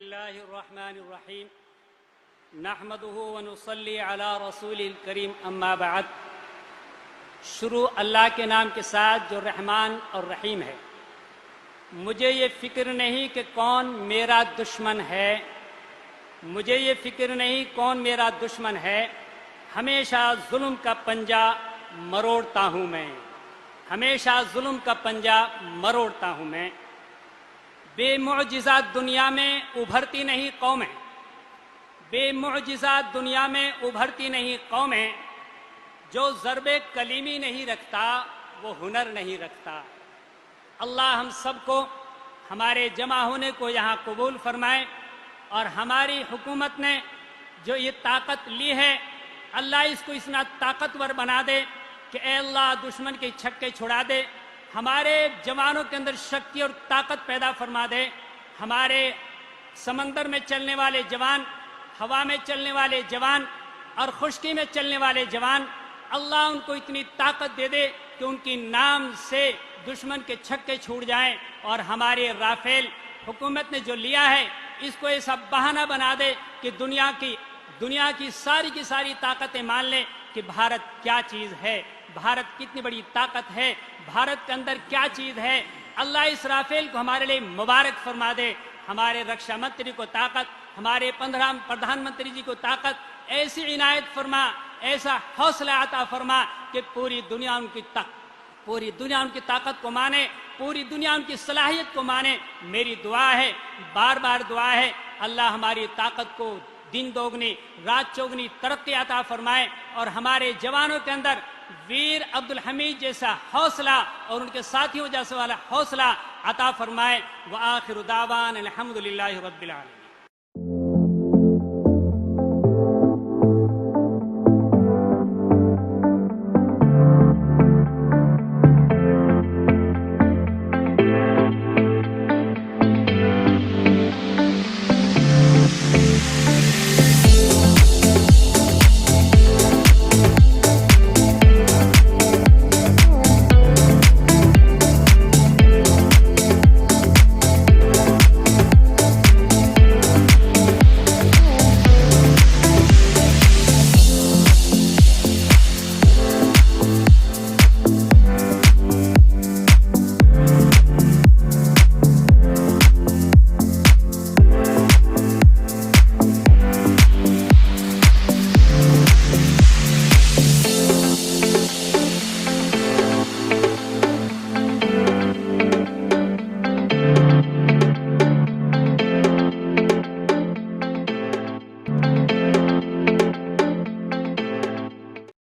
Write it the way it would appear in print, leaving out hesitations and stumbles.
बिस्मिल्लाहिर्रहमानिर्रहीम नहमदुहु व नुसल्ली अला रसूलिल करीम अम्मा बाद। शुरू अल्लाह के नाम के साथ जो रहमान और रहीम है। मुझे ये फ़िक्र नहीं कि कौन मेरा दुश्मन है, मुझे ये फ़िक्र नहीं कौन मेरा दुश्मन है। हमेशा जुल्म का पंजा मरोड़ता हूँ मैं, हमेशा जुल्म का पंजा मरोड़ता हूँ मैं। बेमुअजिज़ात दुनिया में उभरती नहीं कौमें, बेमुअजिज़ात दुनिया में उभरती नहीं कौमें। जो ज़रबे कलीमी नहीं रखता वो हुनर नहीं रखता। अल्लाह हम सबको हमारे जमा होने को यहाँ कबूल फरमाए और हमारी हुकूमत ने जो ये ताकत ली है, अल्लाह इसको इतना ताकतवर बना दे कि ए अल्लाह दुश्मन के छक्के छुड़ा दे। हमारे जवानों के अंदर शक्ति और ताकत पैदा फरमा दे। हमारे समंदर में चलने वाले जवान, हवा में चलने वाले जवान और खुश्की में चलने वाले जवान, अल्लाह उनको इतनी ताकत दे दे कि उनकी नाम से दुश्मन के छक्के छूट जाएं। और हमारे राफेल हुकूमत ने जो लिया है इसको ऐसा बहाना बना दे कि दुनिया की सारी ताकतें मान लें कि भारत क्या चीज़ है, भारत कितनी बड़ी ताकत है, भारत के अंदर क्या चीज़ है। अल्लाह इस राफेल को हमारे लिए मुबारक फरमा दे। हमारे रक्षा मंत्री को ताकत, हमारे 15 प्रधानमंत्री जी को ताकत, ऐसी इनायत फरमा, ऐसा हौसला अता फरमा कि पूरी दुनिया उनकी ताकत को माने, पूरी दुनिया उनकी सलाहियत को माने। मेरी दुआ है, बार बार दुआ है, अल्लाह हमारी ताकत को दिन दोगुनी रात चौगुनी तरक्की अता फरमाए और हमारे जवानों के अंदर वीर अब्दुल हमीद जैसा हौसला और उनके साथियों जैसा वाला हौसला अता फरमाए। व आखिर दावान अल्हम्दुलिल्लाहि रब्बिल आलमीन।